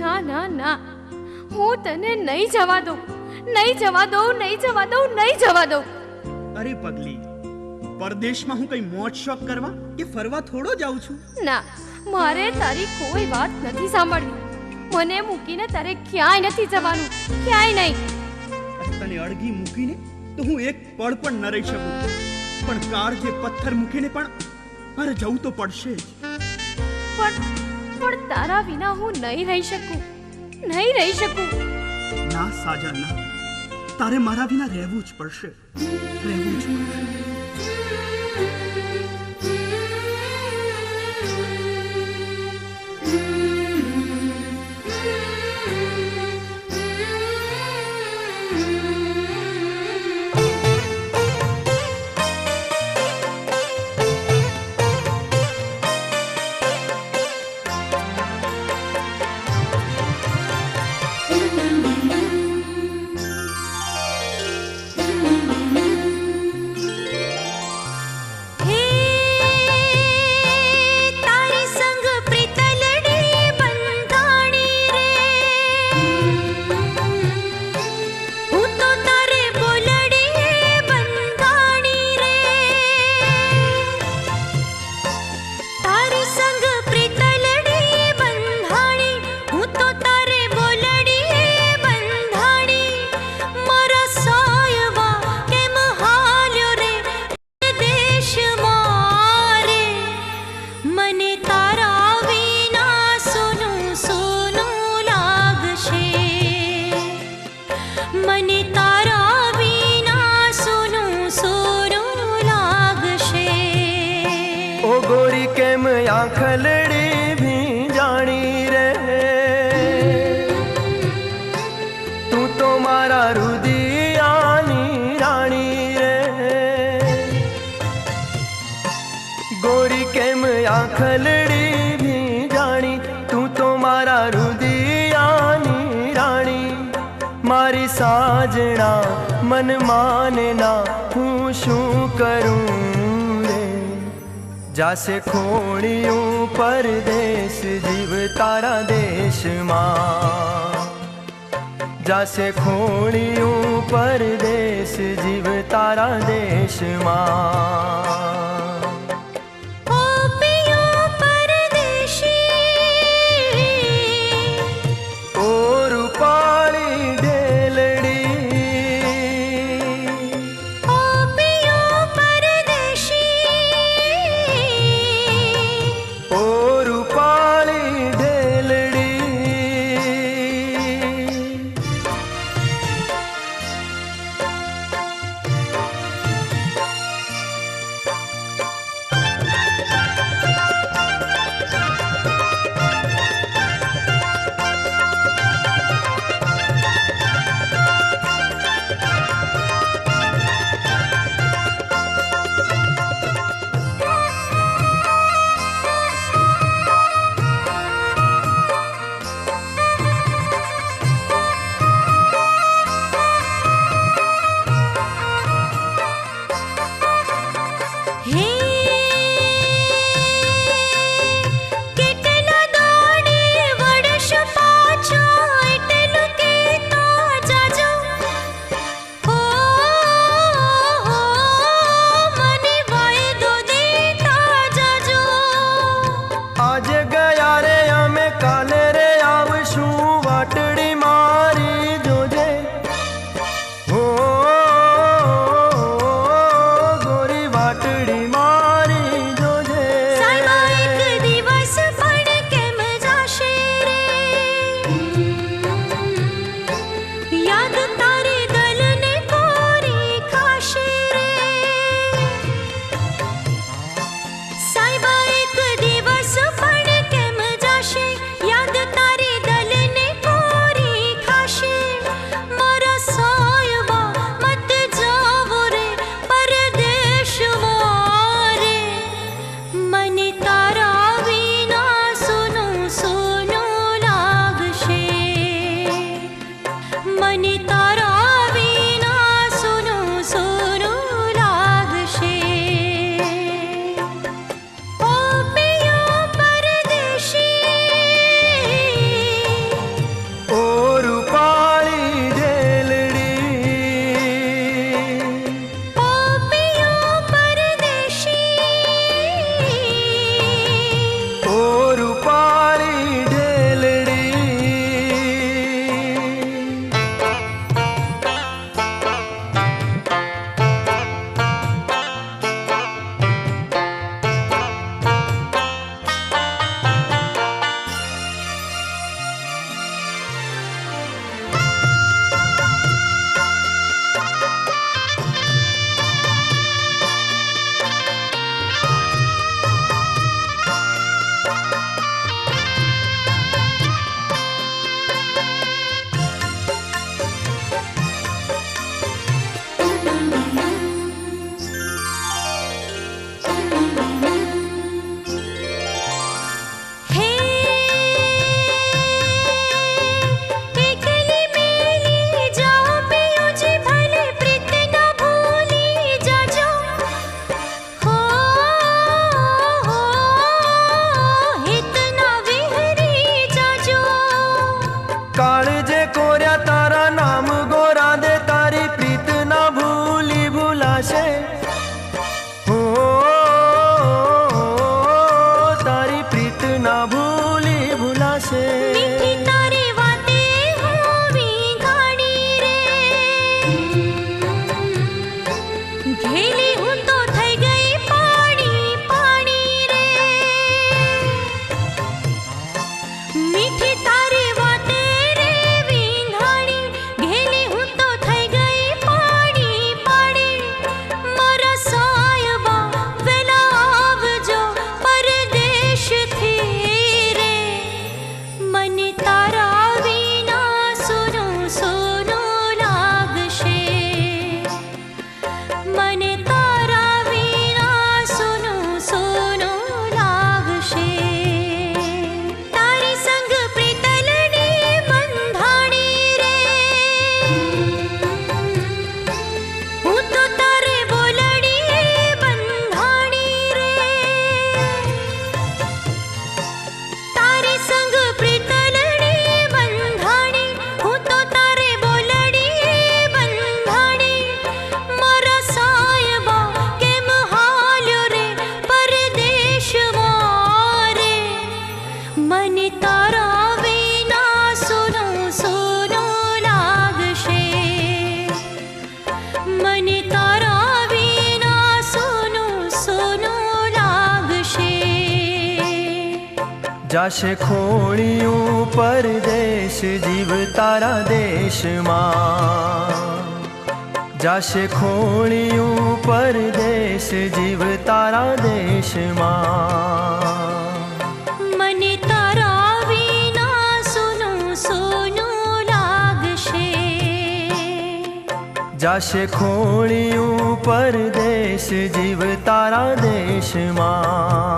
ના ના ના, હું તને નહીં જવા દઉં, નહીં જવા દઉં, નહીં જવા દઉં, નહીં જવા દઉં. અરે પગલી, પરદેશમાં હું કઈ મોજ શોખ કરવા કે ફરવા થોડો જાઉં છું. ના, મારે તારી કોઈ વાત નથી સાંભળવી. મને મૂકીને તારે ક્યાંય નથી જવાનું, ક્યાંય નહીં. તને અડગી મૂકીને તો હું એક પળ પણ ન રહી શકું, પણ કાળજે પથ્થર મૂકીને પણ મારે જવું તો પડશે જ. પણ તારા વિના હું નહીં રહી શકું, નહીં રહી શકું. ના સાજન ના, તારે મારા વિના રહેવું જ પડશે, રહેવું જ પડશે. गोरी केम आंखलड़ी भी जानी रे, तू तो मारा रुदियानी रानी रे. गोरी केम आंखलड़ी भी जानी, तू तो मारा रुदियानी रानी. मारी साजना मन माने ना, हूँ शू करूँ जासे खोड़ियों परदेश जीव तारा देश मां. जासे खोड़ियों परदेश जीव तारा देश मां. જાશે ખોળિયું પરદેશ જીવ તારા દેશમાં જાશે ખોળિયું પરદેશ જીવ તારા દેશમાં મને તારા વિના સૂનું સૂનું લાગશે જાશે ખોળિયું પરદેશ જીવ તારા દેશમાં